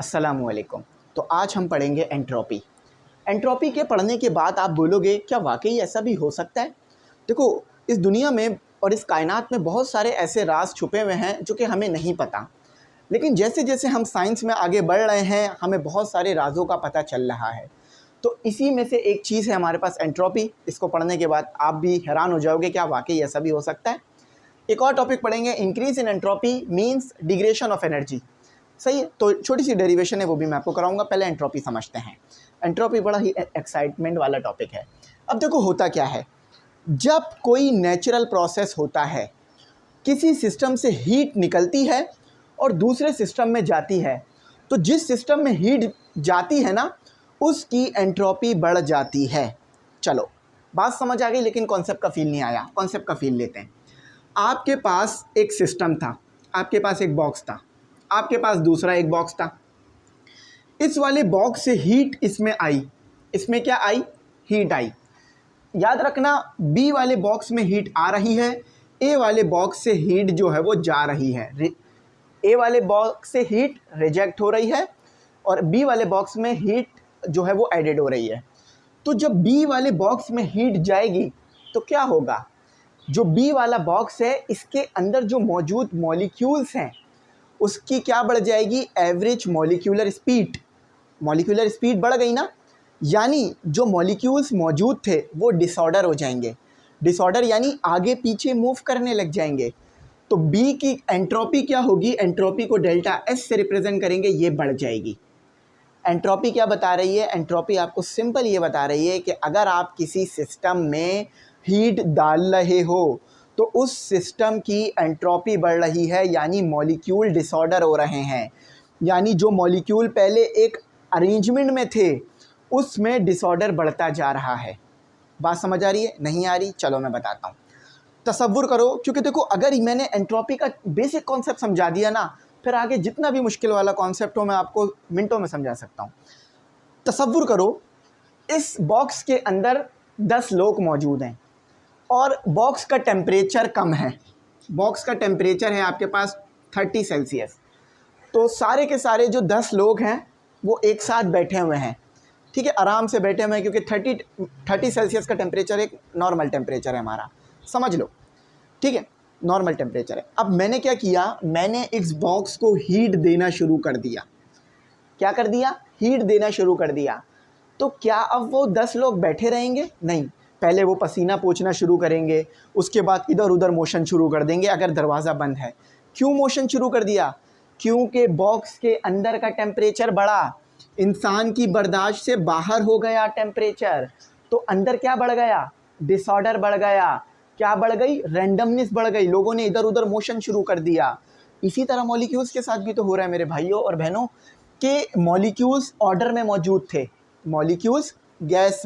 अस्सलामुअलैकुम। तो आज हम पढ़ेंगे एंट्रोपी। एंट्रोपी के पढ़ने के बाद आप बोलोगे क्या वाकई ऐसा भी हो सकता है? देखो, इस दुनिया में और इस कायनात में बहुत सारे ऐसे राज छुपे हुए हैं जो कि हमें नहीं पता, लेकिन जैसे जैसे हम साइंस में आगे बढ़ रहे हैं हमें बहुत सारे राजों का पता चल रहा है। तो इसी में से एक चीज़ है हमारे पास एंट्रोपी। इसको पढ़ने के बाद आप भी हैरान हो जाओगे क्या वाकई ऐसा भी हो सकता है। एक और टॉपिक पढ़ेंगे, increase in entropy means digression of energy. सही है, तो छोटी सी डेरिवेशन है वो भी मैं आपको कराऊंगा। पहले एंट्रोपी समझते हैं। एंट्रोपी बड़ा ही एक्साइटमेंट वाला टॉपिक है। अब देखो होता क्या है, जब कोई नेचुरल प्रोसेस होता है, किसी सिस्टम से हीट निकलती है और दूसरे सिस्टम में जाती है, तो जिस सिस्टम में हीट जाती है ना उसकी एंट्रोपी बढ़ जाती है। चलो बात समझ आ गई, लेकिन कॉन्सेप्ट का फील नहीं आया। कॉन्सेप्ट का फील लेते हैं। आपके पास एक सिस्टम था, आपके पास एक बॉक्स था, आपके पास दूसरा एक बॉक्स था। इस वाले बॉक्स से हीट इसमें आई, इसमें क्या आई? हीट आई। याद रखना, बी वाले बॉक्स में हीट आ रही है, ए वाले बॉक्स से हीट जो है वो जा रही है। ए वाले बॉक्स से हीट रिजेक्ट हो रही है और बी वाले बॉक्स में हीट जो है वो एडेड हो रही है। तो जब बी वाले बॉक्स में हीट जाएगी तो क्या होगा? जो बी वाला बॉक्स है इसके अंदर जो मौजूद मॉलिक्यूल्स हैं उसकी क्या बढ़ जाएगी? Average molecular speed. Molecular speed बढ़ गई ना, यानी जो मॉलिक्यूल्स मौजूद थे वो डिसऑर्डर हो जाएंगे। डिसऑर्डर यानी आगे पीछे मूव करने लग जाएंगे। तो बी की एंट्रोपी क्या होगी? एंट्रोपी को डेल्टा एस से रिप्रेजेंट करेंगे, ये बढ़ जाएगी। एंट्रोपी क्या बता रही है? एंट्रोपी आपको सिंपल ये बता रही है कि अगर आप किसी सिस्टम में हीट डाल रहे हो तो उस सिस्टम की एंट्रोपी बढ़ रही है, यानी मॉलिक्यूल डिसऑर्डर हो रहे हैं। यानी जो मॉलिक्यूल पहले एक अरेंजमेंट में थे उसमें डिसऑर्डर बढ़ता जा रहा है। बात समझ आ रही है? नहीं आ रही? चलो मैं बताता हूँ। तसव्वुर करो, क्योंकि देखो अगर मैंने एंट्रोपी का बेसिक कॉन्सेप्ट समझा दिया ना, फिर आगे जितना भी मुश्किल वाला कॉन्सेप्ट हो मैं आपको मिनटों में समझा सकता हूँ। तसव्वुर करो, इस बॉक्स के अंदर 10 लोग मौजूद हैं और बॉक्स का टेम्परेचर कम है। बॉक्स का टेम्परेचर है आपके पास 30 सेल्सियस। तो सारे के सारे जो 10 लोग हैं वो एक साथ बैठे हुए हैं, ठीक है, आराम से बैठे हुए हैं, क्योंकि 30 सेल्सियस का टेम्परेचर एक नॉर्मल टेम्परेचर है हमारा, समझ लो, ठीक है, नॉर्मल टेम्परेचर है। अब मैंने क्या किया, मैंने इस बॉक्स को हीट देना शुरू कर दिया। क्या कर दिया? हीट देना शुरू कर दिया। तो क्या अब वो 10 लोग बैठे रहेंगे? नहीं, पहले वो पसीना पोंछना शुरू करेंगे, उसके बाद इधर उधर मोशन शुरू कर देंगे अगर दरवाज़ा बंद है। क्यों मोशन शुरू कर दिया? क्योंकि बॉक्स के अंदर का टेम्परेचर बढ़ा, इंसान की बर्दाश्त से बाहर हो गया टेम्परेचर। तो अंदर क्या बढ़ गया? डिसऑर्डर बढ़ गया। क्या बढ़ गई? रैंडमनेस बढ़ गई। लोगों ने इधर उधर मोशन शुरू कर दिया। इसी तरह मॉलिक्यूल्स के साथ भी तो हो रहा है मेरे भाइयों और बहनों, कि मॉलिक्यूल्स ऑर्डर में मौजूद थे। मॉलिक्यूल्स गैस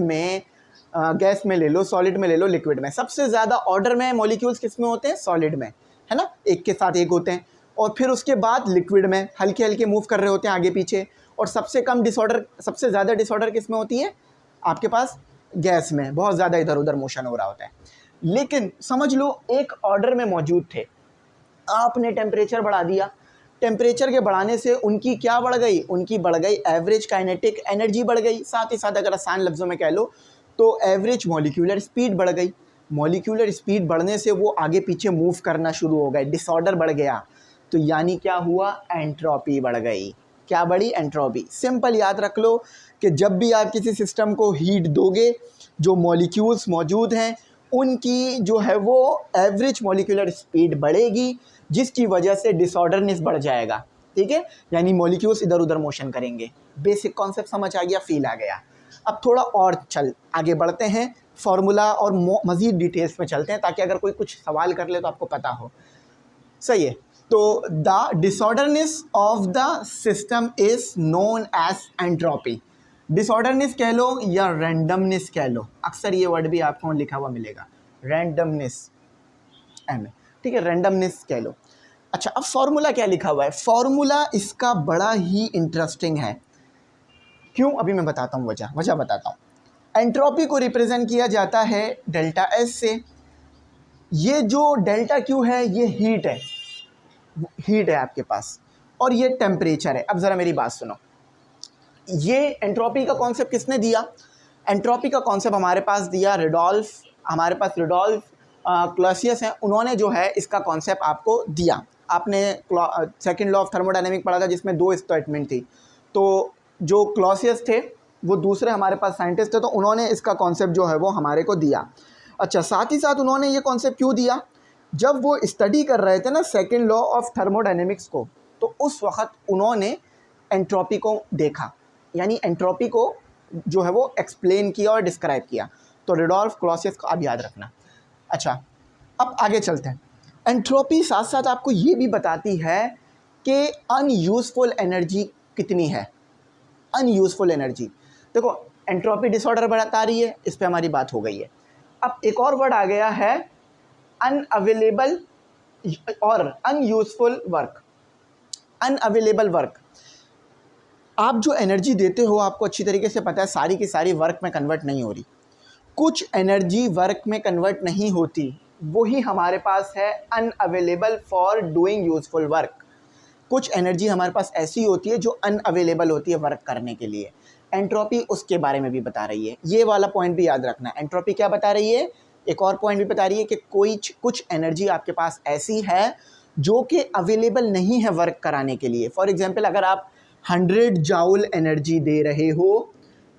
में ले लो, सॉलिड में ले लो, लिक्विड में। सबसे ज़्यादा ऑर्डर में मॉलिक्यूल्स किस में होते हैं? सॉलिड में, है ना, एक के साथ एक होते हैं। और फिर उसके बाद लिक्विड में हल्के हल्के मूव कर रहे होते हैं आगे पीछे। और सबसे कम डिसऑर्डर, सबसे ज़्यादा डिसऑर्डर किस में होती है? आपके पास गैस में, बहुत ज़्यादा इधर उधर मोशन हो रहा होता है। लेकिन समझ लो एक ऑर्डर में मौजूद थे, आपने टेम्परेचर बढ़ा दिया। टेम्परेचर के बढ़ाने से उनकी क्या बढ़ गई? उनकी बढ़ गई एवरेज काइनेटिक एनर्जी बढ़ गई। साथ ही साथ अगर आसान लफ्ज़ों में कह लो तो एवरेज मॉलिक्यूलर स्पीड बढ़ गई। मॉलिक्यूलर स्पीड बढ़ने से वो आगे पीछे मूव करना शुरू हो गए, डिसऑर्डर बढ़ गया। तो यानी क्या हुआ? एंट्रोपी बढ़ गई। क्या बढ़ी? एंट्रोपी। सिंपल याद रख लो कि जब भी आप किसी सिस्टम को हीट दोगे, जो मॉलिक्यूल्स मौजूद हैं उनकी जो है वो एवरेज मॉलिक्यूलर स्पीड बढ़ेगी, जिसकी वजह से डिसऑर्डरनेस बढ़ जाएगा, ठीक है, यानी मॉलिक्यूल्स इधर उधर मोशन करेंगे। बेसिक कॉन्सेप्ट समझ आ गया, फील आ गया। अब थोड़ा और आगे बढ़ते हैं, फार्मूला और मज़ीद डिटेल्स में चलते हैं ताकि अगर कोई कुछ सवाल कर ले तो आपको पता हो। सही है, तो the disorderness of the system is known as entropy. Disorderness कह लो या रैंडमनेस कह लो, अक्सर ये वर्ड भी आपको लिखा हुआ मिलेगा, रैंडमनेस, ठीक है, रैंडमनेस कह लो। अच्छा, अब फॉर्मूला क्या लिखा हुआ है? फॉर्मूला इसका बड़ा ही इंटरेस्टिंग है। क्यों? अभी मैं बताता हूँ, वजह बताता हूँ। एंट्रोपी को रिप्रेजेंट किया जाता है डेल्टा एस से। ये जो डेल्टा क्यू है ये हीट है, हीट है आपके पास, और ये टेम्परेचर है। अब ज़रा मेरी बात सुनो, ये एंट्रोपी का कॉन्सेप्ट किसने दिया? एंट्रोपी का कॉन्सेप्ट हमारे पास दिया रिडोल्फ, हमारे पास रिडोल्फ क्लॉसियस हैं, उन्होंने जो है इसका कॉन्सेप्ट आपको दिया। आपने सेकंड लॉ ऑफ थर्मोडायनेमिक पढ़ा था जिसमें 2 स्टेटमेंट थी, तो जो क्लॉसियस थे वो दूसरे हमारे पास साइंटिस्ट थे, तो उन्होंने इसका कॉन्सेप्ट जो है वो हमारे को दिया। अच्छा, साथ ही साथ उन्होंने ये कॉन्सेप्ट क्यों दिया? जब वो स्टडी कर रहे थे ना सेकंड लॉ ऑफ थर्मोडायनेमिक्स को, तो उस वक्त उन्होंने एंट्रोपी को देखा, यानी एंट्रोपी को जो है वो एक्सप्लेन किया और डिस्क्राइब किया। तो रिडोल्फ क्लॉसियस को आप याद रखना। अच्छा, अब आगे चलते हैं। एंट्रोपी साथ साथ आपको ये भी बताती है कि अनयूज़फुल एनर्जी कितनी है। अनयूज़फुल एनर्जी, देखो एंट्रोपी डिसऑर्डर बता रही है, इस पे हमारी बात हो गई है। अब एक और वर्ड आ गया है अनअवेलेबल और अनयूज़फुल वर्क। अनअवेलेबल वर्क, आप जो एनर्जी देते हो आपको अच्छी तरीके से पता है सारी की सारी वर्क में कन्वर्ट नहीं हो रही। कुछ एनर्जी वर्क में कन्वर्ट नहीं होती, वही हमारे पास है unavailable for doing useful work. कुछ एनर्जी हमारे पास ऐसी होती है जो अनअवेलेबल होती है वर्क करने के लिए। एंट्रोपी उसके बारे में भी बता रही है, ये वाला पॉइंट भी याद रखना। एंट्रोपी क्या बता रही है? एक और पॉइंट भी बता रही है कि कुछ एनर्जी आपके पास ऐसी है जो कि अवेलेबल नहीं है वर्क कराने के लिए। फॉर एग्जांपल, अगर आप 100 जाउल एनर्जी दे रहे हो,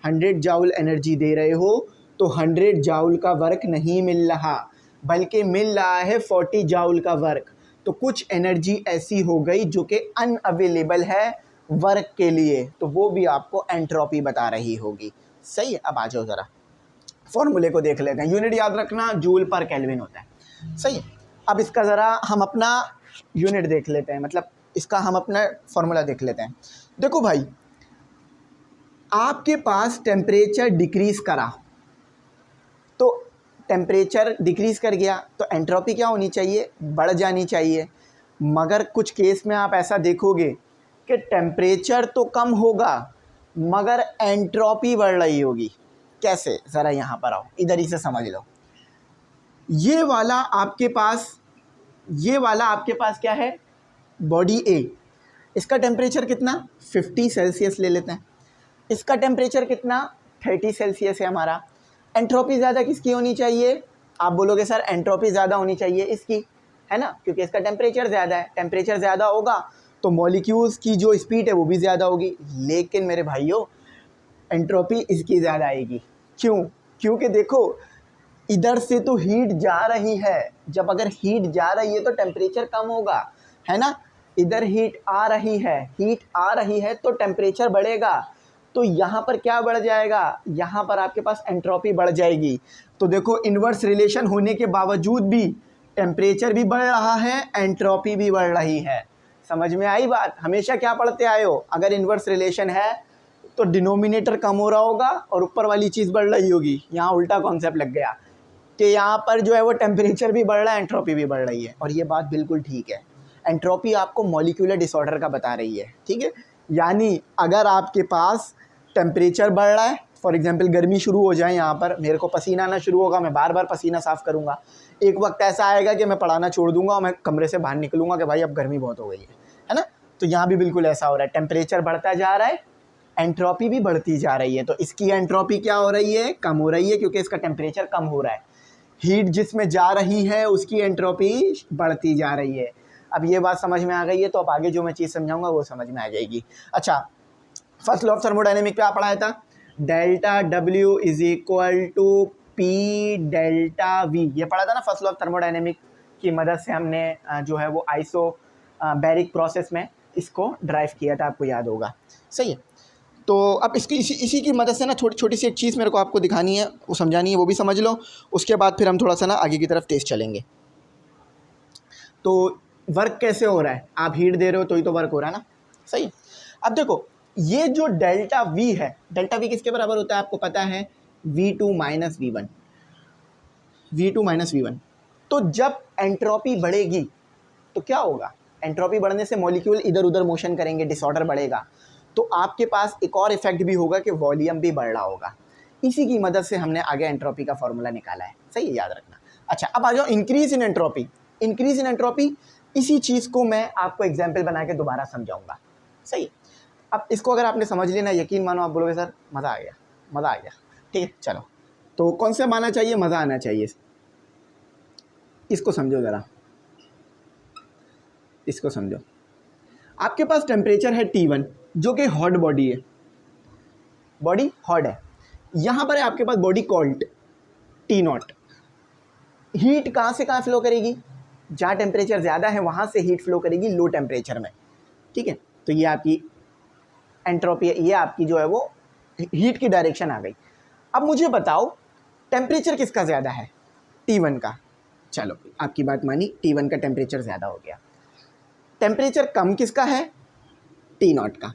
100 जाउल एनर्जी दे रहे हो, तो 100 जाउल का वर्क नहीं मिल रहा, बल्कि मिल रहा है 40 जाउल का वर्क। तो कुछ एनर्जी ऐसी हो गई जो कि अनअवेलेबल है वर्क के लिए, तो वो भी आपको एंट्रोपी बता रही होगी। सही है, अब आ जाओ ज़रा फॉर्मूले को देख लेते हैं। यूनिट याद रखना जूल पर केल्विन होता है। सही है, अब इसका ज़रा हम अपना यूनिट देख लेते हैं, मतलब इसका हम अपना फॉर्मूला देख लेते हैं। देखो भाई, आपके पास टेम्परेचर डिक्रीज़ करा, तो टेम्परेचर डिक्रीज़ कर गया तो एंट्रोपी क्या होनी चाहिए? बढ़ जानी चाहिए। मगर कुछ केस में आप ऐसा देखोगे कि टेम्परेचर तो कम होगा मगर एंट्रोपी बढ़ रही होगी। कैसे? ज़रा यहाँ पर आओ, इधर ही से समझ लो। ये वाला आपके पास क्या है? बॉडी ए, इसका टेम्परेचर कितना? 50 सेल्सियस ले लेते हैं। इसका टेम्परेचर कितना? 30 सेल्सियस है हमारा। एंट्रोपी ज़्यादा किसकी होनी चाहिए? आप बोलोगे सर एंट्रोपी ज़्यादा होनी चाहिए इसकी, है ना, क्योंकि इसका टेम्परेचर ज़्यादा है। टेम्परेचर ज़्यादा होगा तो मॉलिक्यूल्स की जो स्पीड है वो भी ज़्यादा होगी। लेकिन मेरे भाइयों, एंट्रोपी इसकी ज़्यादा आएगी। क्यों? क्योंकि देखो इधर से तो हीट जा रही है, जब अगर हीट जा रही है तो टेम्परेचर कम होगा, है ना। इधर हीट आ रही है तो टेम्परेचर बढ़ेगा, तो यहाँ पर क्या बढ़ जाएगा? यहाँ पर आपके पास एंट्रोपी बढ़ जाएगी। तो देखो इन्वर्स रिलेशन होने के बावजूद भी टेम्परेचर भी बढ़ रहा है, एंट्रोपी भी बढ़ रही है। समझ में आई बात? हमेशा क्या पढ़ते आए हो? अगर इन्वर्स रिलेशन है तो डिनोमिनेटर कम हो रहा होगा और ऊपर वाली चीज़ बढ़ रही होगी। यहाँ उल्टा कॉन्सेप्ट लग गया कि यहाँ पर जो है वो टेम्परेचर भी बढ़ रहा है, एंट्रोपी भी बढ़ रही है। और ये बात बिल्कुल ठीक है। एंट्रोपी आपको मॉलिक्यूलर डिसऑर्डर का बता रही है, ठीक है। यानी अगर आपके पास टेम्परेचर बढ़ रहा है, फॉर एग्जांपल गर्मी शुरू हो जाए, यहाँ पर मेरे को पसीना आना शुरू होगा, मैं बार बार पसीना साफ़ करूँगा। एक वक्त ऐसा आएगा कि मैं पढ़ाना छोड़ दूँगा और मैं कमरे से बाहर निकलूँगा कि भाई अब गर्मी बहुत हो गई है ना। तो यहाँ भी बिल्कुल ऐसा हो रहा है, टेम्परेचर बढ़ता जा रहा है, एंट्रोपी भी बढ़ती जा रही है। तो इसकी एंट्रोपी क्या हो रही है? कम हो रही है, क्योंकि इसका टेम्परेचर कम हो रहा है। हीट जिसमें जा रही है उसकी एंट्रोपी बढ़ती जा रही है। अब ये बात समझ में आ गई है, तो अब आगे जो मैं चीज़ समझाऊंगा वो समझ में आ जाएगी। अच्छा, फर्स्ट लॉ ऑफ थर्मोडायनेमिक पे आप पढ़ाया था, delta W is equal to P delta V, ये पढ़ा था ना फर्स्ट लॉ ऑफ थर्मोडायनेमिक की मदद से हमने जो है वो आइसोबैरिक प्रोसेस में इसको ड्राइव किया था, आपको याद होगा। सही है, तो अब इसकी इसी की मदद से ना छोटी छोटी सी एक चीज़ मेरे को आपको दिखानी है, वो समझानी है, वो भी समझ लो। उसके बाद फिर हम थोड़ा सा ना आगे की तरफ तेज़ चलेंगे। तो वर्क कैसे हो रहा है? आप हीट दे रहे हो तो ही तो वर्क हो रहा है ना। सही। अब देखो ये जो डेल्टा वी है, डेल्टा वी किसके बराबर होता है आपको पता है? V2 minus V1, V2 minus V1। तो जब एंट्रोपी बढ़ेगी तो क्या होगा? एंट्रोपी बढ़ने से मॉलिक्यूल इधर उधर मोशन करेंगे, डिसऑर्डर बढ़ेगा, तो आपके पास एक और इफेक्ट भी होगा कि वॉल्यूम भी बढ़ रहा होगा। इसी की मदद से हमने आगे एंट्रोपी का फॉर्मूला निकाला है। सही है, याद रखना। अच्छा, अब आ जाओ increase in entropy. Increase in entropy इसी चीज़ को मैं आपको एग्जाम्पल बना के दोबारा समझाऊंगा। सही है। अब इसको अगर आपने समझ लिया ना, यकीन मानो आप बोलोगे सर मज़ा आ गया, मज़ा आ गया। ठीक है, चलो तो कॉन्सेप्ट आना चाहिए, मज़ा आना चाहिए। इसको समझो ज़रा, इसको समझो। आपके पास टेम्परेचर है T1 जो कि हॉट बॉडी है, बॉडी हॉट है। यहाँ पर है आपके पास बॉडी कोल्ड T0। हीट कहाँ से कहाँ फ्लो करेगी? जहाँ टेम्परेचर ज़्यादा है वहाँ से हीट फ्लो करेगी लो टेम्परेचर में। ठीक है, तो ये आपकी एंट्रोपी, ये आपकी जो है वो हीट की डायरेक्शन आ गई। अब मुझे बताओ टेम्परेचर किसका ज़्यादा है? T1 का। चलो आपकी बात मानी, T1 का टेम्परेचर ज़्यादा हो गया। टेम्परेचर कम किसका है? T0 का।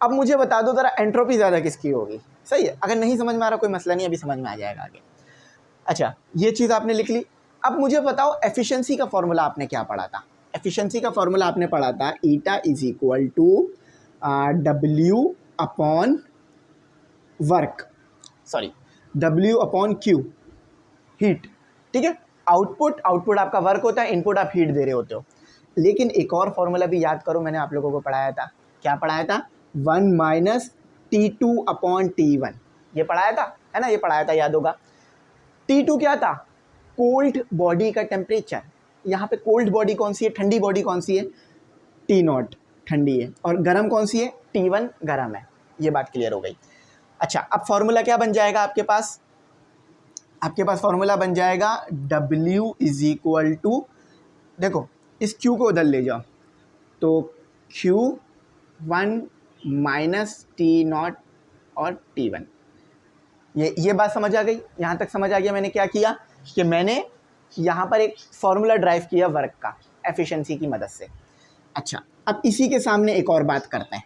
अब मुझे बता दो ज़रा एंट्रोपी ज़्यादा किसकी होगी? सही है, अगर नहीं समझ में आ रहा कोई मसला नहीं, अभी समझ में आ जाएगा आगे। अच्छा, ये चीज़ आपने लिख ली। अब मुझे बताओ एफिशिएंसी का फॉर्मूला आपने क्या पढ़ा था? एफिशिएंसी का फॉर्मूला आपने पढ़ा था eta is equal to W upon work, sorry W upon Q, heat. ठीक है, आउटपुट आपका वर्क होता है, इनपुट आप हीट दे रहे होते हो। लेकिन एक और फॉर्मूला भी याद करो, मैंने आप लोगों को पढ़ाया था। क्या पढ़ाया था? 1 माइनस T2 अपॉन T1, ये पढ़ाया था, है ना? ये पढ़ाया था, याद होगा। T2 क्या था? कोल्ड बॉडी का टेम्परेचर। यहाँ पे कोल्ड बॉडी कौन सी है? ठंडी बॉडी कौन सी है? T0 ठंडी है। और गर्म कौन सी है? T1 गर्म है। ये बात क्लियर हो गई। अच्छा, अब फॉर्मूला क्या बन जाएगा आपके पास? आपके पास फॉर्मूला बन जाएगा W इज इक्वल टू, देखो इस Q को उधर ले जाओ, तो Q1 माइनस T0 और T1। ये बात समझ आ गई? यहाँ तक समझ आ गया मैंने क्या किया? कि मैंने यहाँ पर एक फॉर्मूला ड्राइव किया वर्क का एफिशिएंसी की मदद से। अच्छा, अब इसी के सामने एक और बात करते हैं,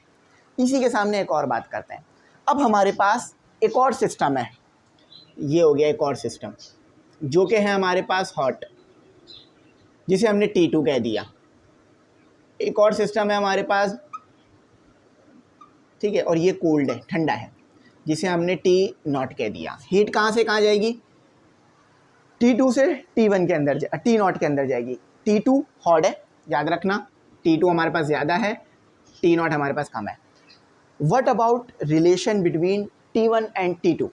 इसी के सामने एक और बात करते हैं। अब हमारे पास एक और सिस्टम है, ये हो गया एक और सिस्टम जो कि है हमारे पास हॉट, जिसे हमने T2 कह दिया। एक और सिस्टम है हमारे पास, ठीक है, और ये कोल्ड है, ठंडा है, जिसे हमने T0 कह दिया। हीट कहाँ से कहाँ जाएगी? T2 से T1 के अंदर, T0 के अंदर जाएगी। T2 हॉट है, याद रखना, T2 हमारे पास ज़्यादा है, T0 हमारे पास कम है। What about relation between T1 and T2?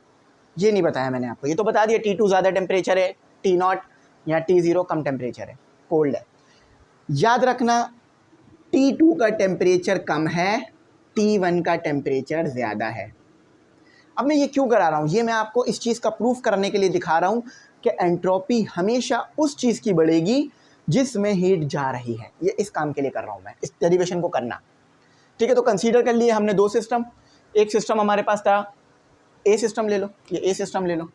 ये नहीं बताया मैंने आपको, ये तो बता दिया T2 ज़्यादा टेम्परेचर है, T0 या T0 कम टेम्परेचर है, कोल्ड है। याद रखना T2 का टेम्परेचर कम है, T1 का टेम्परेचर ज़्यादा है। अब मैं ये क्यों करा रहा हूँ? ये मैं आपको इस चीज़ का प्रूफ करने के लिए दिखा रहा हूँ कि एंट्रोपी हमेशा उस चीज़ की बढ़ेगी जिसमें हीट जा रही है। ये इस काम के लिए कर रहा हूँ मैं, इस डेरिवेशन को करना। ठीक है, तो कंसीडर कर लिए हमने दो सिस्टम। एक सिस्टम हमारे पास था, ए सिस्टम ले लो, ये ए सिस्टम ले लो,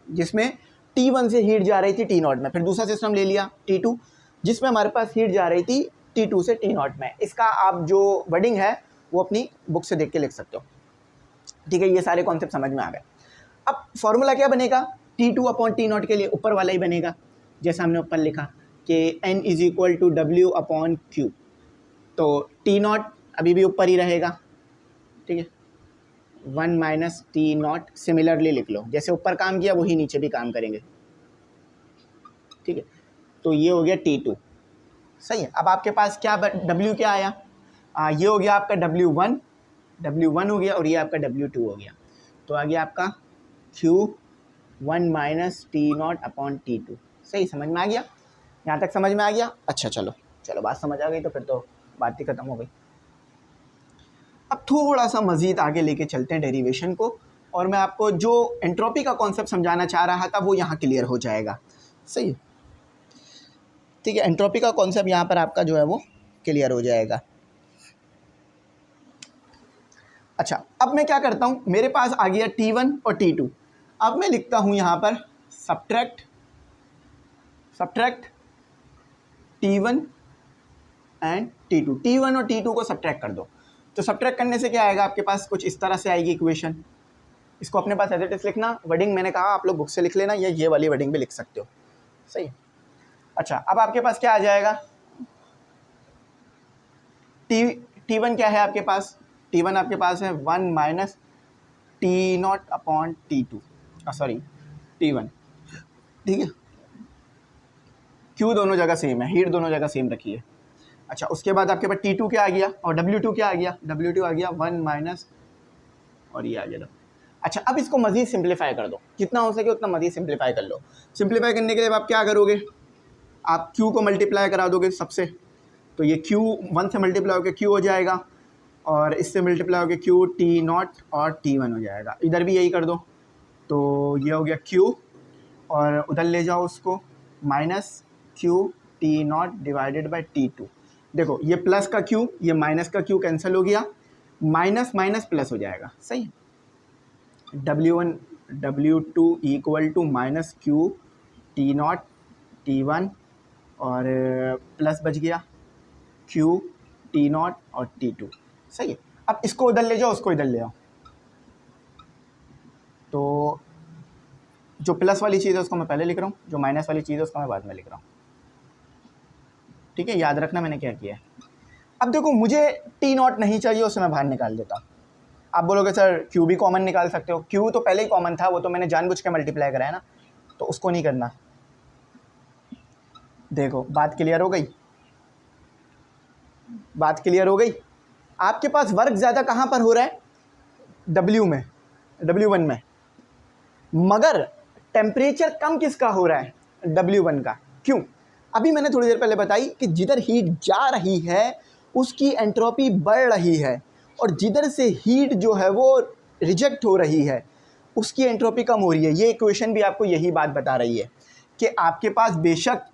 जिसमें T1 से हीट जा रही थी T0 में। फिर दूसरा सिस्टम ले लिया T2, जिसमें हमारे पास हीट जा रही थी T2 से T0 में। इसका आप जो वर्डिंग है वो अपनी बुक से देख के लिख सकते हो। ठीक है, ये सारे कॉन्सेप्ट समझ में आ गए। अब फॉर्मूला क्या बनेगा? T2 अपॉन T0 के लिए ऊपर वाला ही बनेगा, जैसा हमने ऊपर लिखा कि N is equal to W upon Q। तो T0 अभी भी ऊपर ही रहेगा, ठीक है, 1 माइनस T0 सिमिलरली लिख लो, जैसे ऊपर काम किया वही नीचे भी काम करेंगे। ठीक है, तो ये हो गया T2। सही है। अब आपके पास क्या W क्या आया? ये हो गया आपका W1 हो गया, और ये आपका W2 हो गया। तो आ गया आपका Q1 minus T0 upon T2। सही, समझ में आ गया? यहाँ तक समझ में आ गया? अच्छा, चलो बात समझ आ गई तो फिर तो बात ही ख़त्म हो गई। अब थोड़ा सा मज़ीद आगे लेके चलते हैं डेरिवेशन को, और मैं आपको जो एंट्रोपी का कॉन्सेप्ट समझाना चाह रहा था वो यहाँ क्लियर हो जाएगा। सही, ठीक है, एंट्रोपी का कॉन्सेप्ट यहाँ पर आपका जो है वो क्लियर हो जाएगा। अच्छा, अब मैं क्या करता हूँ, मेरे पास आ गया T1 और T2। अब मैं लिखता हूँ यहाँ पर subtract T1 and T2। T1 और T2 को सब्ट्रैक्ट कर दो, तो सब्ट्रैक्ट करने से क्या आएगा आपके पास? कुछ इस तरह से आएगी इक्वेशन। इसको अपने पास एज इट इज लिखना, वर्डिंग मैंने कहा आप लोग बुक से लिख लेना, या ये वाली वर्डिंग भी लिख सकते हो। सही। अच्छा, अब आपके पास क्या आ जाएगा? T1 क्या है आपके पास? T1 आपके पास है 1 minus T0 upon T2, sorry T1। ठीक है, Q दोनों जगह सेम है, हीट दोनों जगह सेम रखी है। अच्छा, उसके बाद आपके पास T2 क्या आ गया और W2 क्या आ गया, W2 आ गया 1 माइनस और ये आ गया। अच्छा, अब इसको मज़ीद सिंप्लीफाई कर दो, जितना हो सके उतना मज़ीद सिंप्लीफाई कर लो। सिंप्लीफाई करने के लिए आप क्या करोगे, आप Q को मल्टीप्लाई करा दोगे सबसे, तो ये Q 1 से मल्टीप्लाई होकर Q हो जाएगा और इससे मल्टीप्लाई होकर Q T0 और T1 हो जाएगा। इधर भी यही कर दो, तो ये हो गया Q और उधर ले जाओ उसको minus Q T0 divided by T2। देखो ये प्लस का Q, ये माइनस का Q कैंसिल हो गया, माइनस माइनस प्लस हो जाएगा, सही। W1 W2 equal to minus Q T0 T1 और प्लस बच गया Q T0 और T2, सही है। अब इसको उधर ले जाओ, उसको इधर ले आओ, तो जो प्लस वाली चीज़ है उसको मैं पहले लिख रहा हूँ, जो माइनस वाली चीज़ है उसको मैं बाद में लिख रहा हूँ, ठीक है। याद रखना मैंने क्या किया है। अब देखो मुझे T0 नहीं चाहिए, उसे मैं बाहर निकाल देता हूँ। आप बोलोगे सर Q भी कॉमन निकाल सकते हो, Q तो पहले ही कॉमन था, वो तो मैंने जानबूझ के मल्टीप्लाई कराया ना, तो उसको नहीं करना। देखो बात क्लियर हो गई, बात क्लियर हो गई। आपके पास वर्क ज़्यादा कहाँ पर हो रहा है, W में, W1 में, मगर टेम्परेचर कम किसका हो रहा है, W1 का। क्यों? अभी मैंने थोड़ी देर पहले बताई कि जिधर हीट जा रही है उसकी एंट्रोपी बढ़ रही है और जिधर से हीट जो है वो रिजेक्ट हो रही है उसकी एंट्रोपी कम हो रही है। ये इक्वेशन भी आपको यही बात बता रही है कि आपके पास बेशक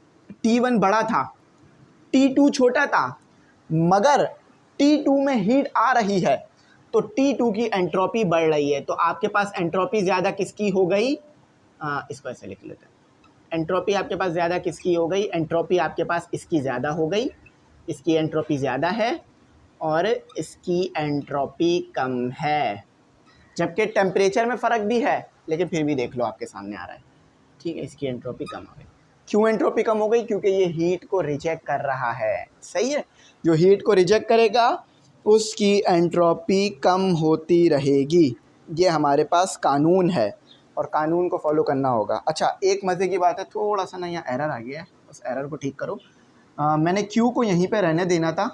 T1 बड़ा था, T2 छोटा था, मगर T2 में हीट आ रही है तो T2 की एंट्रोपी बढ़ रही है। तो आपके पास एंट्रोपी ज़्यादा किसकी हो गई, इसको ऐसे लिख लेते हैं, एंट्रोपी आपके पास ज़्यादा किसकी हो गई, एंट्रोपी आपके पास इसकी ज़्यादा हो गई, इसकी एंट्रोपी ज़्यादा है और इसकी एंट्रोपी कम है। जबकि टेम्परेचर में फ़र्क भी है लेकिन फिर भी देख लो आपके सामने आ रहा है, ठीक है। इसकी एंट्रोपी कम हो गई। क्यों एंट्रोपी कम हो गई, क्योंकि ये हीट को रिजेक्ट कर रहा है, सही है। जो हीट को रिजेक्ट करेगा उसकी एंट्रोपी कम होती रहेगी, ये हमारे पास कानून है और कानून को फॉलो करना होगा। अच्छा, एक मज़े की बात है, थोड़ा सा ना यहाँ एरर आ गया है, उस एरर को ठीक करो। मैंने Q को यहीं पे रहने देना था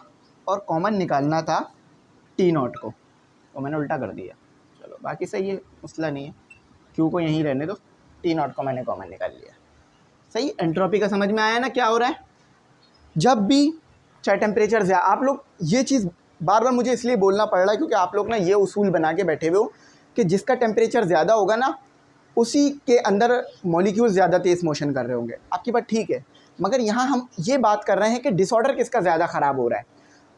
और कॉमन निकालना था T0 को, तो मैंने उल्टा कर दिया। चलो बाकी सही है, मसला नहीं है। Q को यहीं रहने दो, T0 को मैंने कॉमन निकाल लिया, सही। एंट्रोपी का समझ में आया ना क्या हो रहा है। जब भी चाहे टेम्परेचर ज़्यादा, आप लोग ये चीज़ बार बार मुझे इसलिए बोलना पड़ रहा है क्योंकि आप लोग ना ये उसूल बना के बैठे हुए हो कि जिसका टेम्परेचर ज़्यादा होगा ना उसी के अंदर मॉलिक्यूल ज़्यादा तेज़ मोशन कर रहे होंगे। आपकी बात ठीक है, मगर यहाँ हम ये बात कर रहे हैं कि डिसऑर्डर किसका ज़्यादा ख़राब हो रहा है,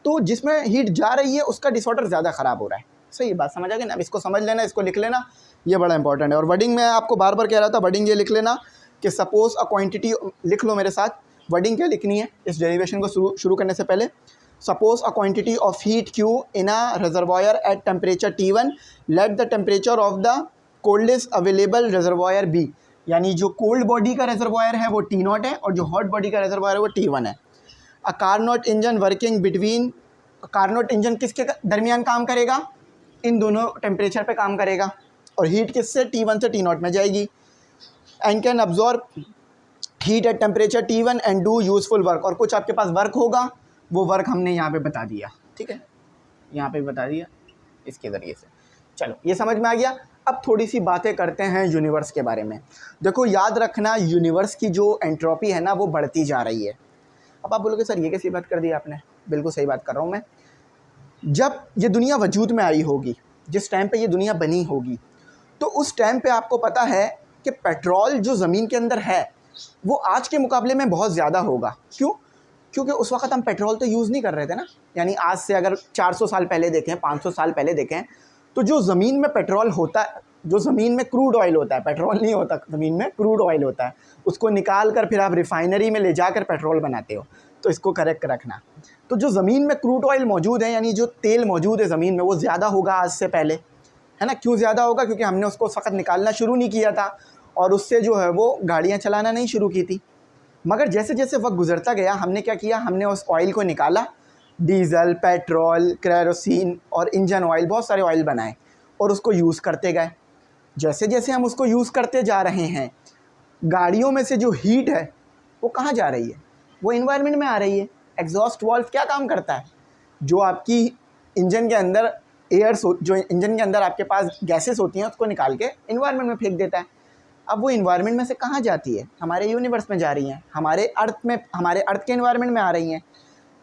तो जिसमें हीट जा रही है उसका डिसऑर्डर ज़्यादा ख़राब हो रहा है, सही बात समझ आ गई ना। अब इसको समझ लेना, इसको लिख लेना, ये बड़ा इंपॉर्टेंट है। और वर्डिंग में आपको बार बार कह रहा था, वर्डिंग ये लिख लेना कि सपोज अ क्वांटिटी, लिख लो मेरे साथ, वर्डिंग क्या लिखनी है इस डेरिवेशन को शुरू करने से पहले। Suppose a quantity of heat Q in a reservoir at temperature T1, let the temperature of the coldest available reservoir B, यानी जो कोल्ड बॉडी का रिजर्वायर है वो T0 है और जो हॉट बॉडी का रिजर्वायर है वो T1 है। A Carnot engine working between, Carnot engine किसके दरमियान काम करेगा, इन दोनों टेम्परेचर पे काम करेगा और हीट किससे, T1 से T0 में जाएगी। And can absorb heat at temperature T1 and do useful work, और कुछ आपके पास वर्क होगा, वो वर्क हमने यहाँ पे बता दिया, ठीक है, यहाँ पे बता दिया इसके ज़रिए से। चलो ये समझ में आ गया। अब थोड़ी सी बातें करते हैं यूनिवर्स के बारे में। देखो याद रखना, यूनिवर्स की जो एंट्रोपी है ना वो बढ़ती जा रही है। अब आप बोलोगे सर ये कैसी बात कर दी आपने, बिल्कुल सही बात कर रहा हूँ मैं। जब ये दुनिया वजूद में आई होगी, जिस टाइम पे ये दुनिया बनी होगी, तो उस टाइम पे आपको पता है कि पेट्रोल जो ज़मीन के अंदर है वो आज के मुकाबले में बहुत ज़्यादा होगा। क्यों? क्योंकि उस वक्त हम पेट्रोल तो यूज़ नहीं कर रहे थे ना। यानी आज से अगर 400 साल पहले देखें, 500 साल पहले देखें, तो जो ज़मीन में पेट्रोल होता है, जो ज़मीन में क्रूड ऑयल होता है, पेट्रोल नहीं होता ज़मीन में, क्रूड ऑयल होता है, उसको निकाल कर फिर आप रिफ़ाइनरी में ले जाकर पेट्रोल बनाते हो, तो इसको करेक्ट रखना। तो जो ज़मीन में क्रूड ऑयल मौजूद है, यानी जो तेल मौजूद है ज़मीन में, वो ज़्यादा होगा आज से पहले, है ना। क्यों ज़्यादा होगा? क्योंकि हमने उसको उस वक्त निकालना शुरू नहीं किया था और उससे जो है वो गाड़ियाँ चलाना नहीं शुरू की थी। मगर जैसे जैसे वक्त गुजरता गया, हमने क्या किया, हमने उस ऑयल को निकाला, डीज़ल, पेट्रोल, केरोसिन और इंजन ऑयल, बहुत सारे ऑयल बनाए और उसको यूज़ करते गए। जैसे जैसे हम उसको यूज़ करते जा रहे हैं, गाड़ियों में से जो हीट है वो कहाँ जा रही है, वो इन्वायरमेंट में आ रही है। एग्जॉस्ट वाल्व क्या काम करता है, जो आपकी इंजन के अंदर जो इंजन के अंदर आपके पास गैसेस होती हैं उसको निकाल के इन्वायरमेंट में फेंक देता है। अब वो इन्वायरमेंट में से कहाँ जाती है, हमारे यूनिवर्स में जा रही हैं, हमारे अर्थ के इन्वायरमेंट में आ रही हैं।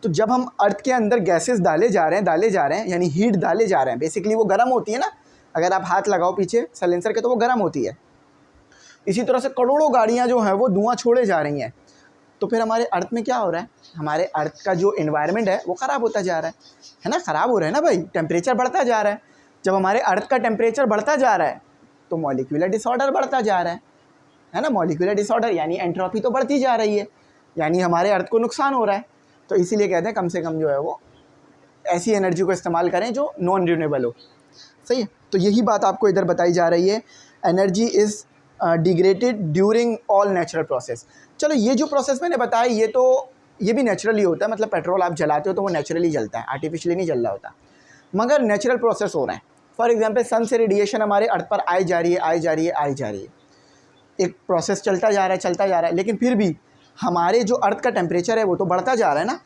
तो जब हम अर्थ के अंदर गैसेस डाले जा रहे हैं यानी हीट डाले जा रहे हैं, बेसिकली वो गर्म होती है ना, अगर आप हाथ लगाओ पीछे साइलेंसर के तो वो गर्म होती है। इसी तरह से करोड़ों गाड़ियाँ जो हैं वो धुआं छोड़े जा रही हैं। तो फिर हमारे अर्थ में क्या हो रहा है, हमारे अर्थ का जो इन्वायरमेंट है वो ख़राब होता जा रहा है ना, ख़राब हो रहा है ना भाई, टेम्परेचर बढ़ता जा रहा है। जब हमारे अर्थ का टेम्परेचर बढ़ता जा रहा है तो मॉलिक्यूलर डिसऑर्डर बढ़ता जा रहा है ना, मॉलिक्यूलर डिसऑर्डर यानी एंट्रोपी तो बढ़ती जा रही है, यानी हमारे अर्थ को नुकसान हो रहा है। तो इसीलिए कहते हैं कम से कम जो है वो ऐसी एनर्जी को इस्तेमाल करें जो नॉन रिन्यूएबल हो। सही है, तो यही बात आपको इधर बताई जा रही है, energy is degraded during all natural process. चलो ये जो प्रोसेस मैंने बताया ये भी नेचुरली होता है, मतलब पेट्रोल आप जलाते हो तो वो नेचुरली जलता है, आर्टिफिशियली नहीं जल रहा होता, मगर नेचुरल प्रोसेस हो रहे हैं। फॉर एग्जांपल सन से रेडिएशन हमारे अर्थ पर आई जा रही है, एक प्रोसेस चलता जा रहा है, लेकिन फिर भी हमारे जो अर्थ का टेम्परेचर है वो तो बढ़ता जा रहा है ना।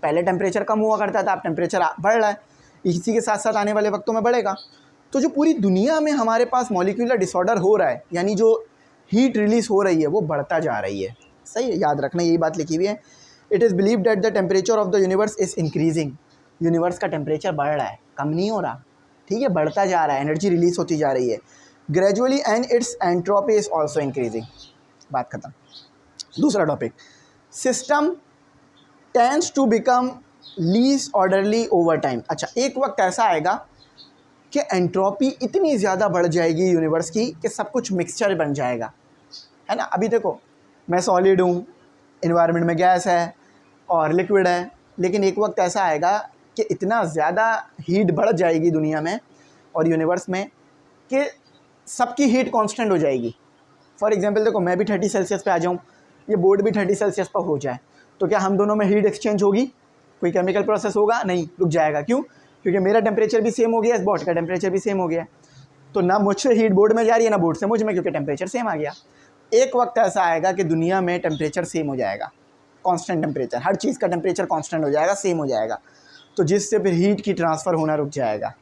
पहले टेम्परेचर कम हुआ करता था, अब टेम्परेचर बढ़ रहा है, इसी के साथ साथ आने वाले वक्तों में बढ़ेगा। तो जो पूरी दुनिया में हमारे पास मॉलिक्यूलर डिसऑर्डर हो रहा है, यानी जो हीट रिलीज़ हो रही है वो बढ़ता जा रही है। सही है, याद रखना यही बात लिखी हुई है। It is believe that the temperature of the universe is increasing. Universe का टेम्परेचर बढ़ रहा है, कम नहीं हो रहा, ठीक है, बढ़ता जा रहा है, एनर्जी रिलीज़ होती जा रही है gradually and its entropy is also increasing. बात खत्म। दूसरा topic, system tends to become least orderly over time. अच्छा, एक वक्त ऐसा आएगा कि एंट्रोपी इतनी ज़्यादा बढ़ जाएगी यूनिवर्स की कि सब कुछ मिक्सचर बन जाएगा, है ना। अभी देखो मैं सॉलिड हूँ, इन्वायरमेंट में गैस है और लिक्विड है, लेकिन एक वक्त ऐसा आएगा कि इतना ज़्यादा हीट बढ़ जाएगी दुनिया में और यूनिवर्स में कि सबकी हीट कांस्टेंट हो जाएगी। फॉर एग्जांपल देखो, मैं भी 30 सेल्सियस पे आ जाऊँ, ये बोर्ड भी 30 सेल्सियस पर हो जाए, तो क्या हम दोनों में हीट एक्सचेंज होगी, कोई केमिकल प्रोसेस होगा? नहीं, रुक जाएगा। क्यों? क्योंकि मेरा टेम्परेचर भी सेम हो गया, इस बोर्ड का टेम्परेचर भी सेम हो गया। तो ना मुझसे हीट बोर्ड में जा रही है, ना बोर्ड से मुझ में, क्योंकि टेम्परेचर सेम आ गया। एक वक्त ऐसा आएगा कि दुनिया में टेम्परेचर सेम हो जाएगा, कांस्टेंट टेम्परेचर, हर चीज़ का टेम्परेचर कांस्टेंट हो जाएगा, सेम हो जाएगा, तो जिससे फिर हीट की ट्रांसफ़र होना रुक जाएगा।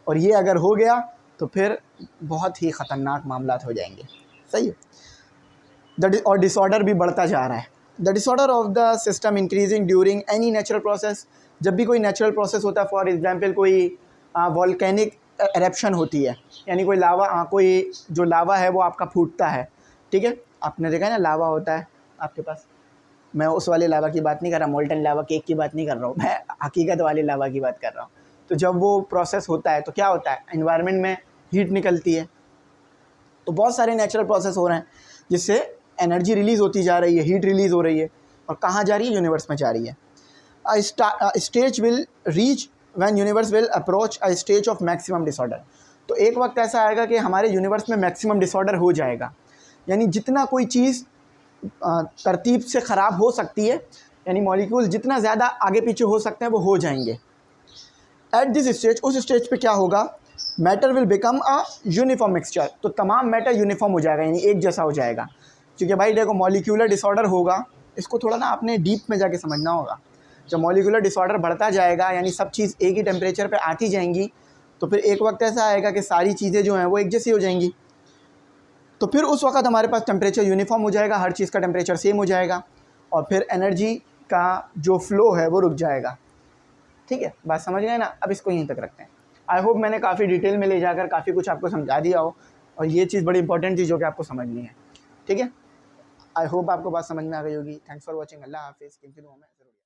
और ये अगर हो गया तो फिर बहुत ही ख़तरनाक मामला हो जाएंगे। सही है। और डिसऑर्डर भी बढ़ता जा रहा है। The disorder of the system increasing during any natural process. जब भी कोई नेचुरल प्रोसेस होता है, फॉर एग्जांपल कोई वॉल्केनिक एरप्शन होती है, यानी कोई कोई जो लावा है वो आपका फूटता है, ठीक है, आपने देखा है ना लावा होता है आपके पास। मैं उस वाले लावा की बात नहीं कर रहा, मोल्टन लावा केक की बात नहीं कर रहा हूँ, मैं हकीकत वाले लावा की बात कर रहा हूँ। तो जब वो प्रोसेस होता है तो क्या होता है, एनवायरनमेंट में हीट निकलती है। तो बहुत सारे नेचुरल प्रोसेस हो रहे हैं जिससे एनर्जी रिलीज़ होती जा रही है, हीट रिलीज़ हो रही है, और कहाँ जा रही है, यूनिवर्स में जा रही है। Stage will reach when universe will approach a stage of maximum disorder. तो एक वक्त ऐसा आएगा कि हमारे यूनिवर्स में मैक्सिमम डिसऑर्डर हो जाएगा, यानी जितना कोई चीज़ तरतीब से ख़राब हो सकती है, यानी मॉलिक्यूल जितना ज़्यादा आगे पीछे हो सकते हैं वो हो जाएंगे। एट दिस स्टेज, उस स्टेज पे क्या होगा, matter will become a uniform mixture. तो तमाम मैटर यूनिफॉर्म हो जाएगा, यानी एक जैसा हो जाएगा। क्योंकि भाई देखो, मॉलिक्यूलर डिसऑर्डर होगा, इसको थोड़ा ना आपने डीप में जाके समझना होगा। जब मॉलिक्यूलर डिसऑर्डर बढ़ता जाएगा, यानी सब चीज़ एक ही टेम्परेचर पे आती जाएंगी, तो फिर एक वक्त ऐसा आएगा कि सारी चीज़ें जो हैं वो एक जैसी हो जाएंगी। तो फिर उस वक्त हमारे पास टेम्परेचर यूनिफॉर्म हो जाएगा, हर चीज़ का टेम्परेचर सेम हो जाएगा, और फिर एनर्जी का जो फ्लो है वो रुक जाएगा। ठीक है, बात समझ गए ना। अब इसको यहीं तक रखते हैं। आई होप मैंने काफ़ी डिटेल में ले जाकर काफ़ी कुछ आपको समझा दिया हो, और ये चीज़ बड़ी इंपॉर्टेंट चीज़ जो कि आपको समझनी है। ठीक है, आई होप आपको बात समझ में आ गई होगी। Thanks for watching. अल्लाह हाफिज़।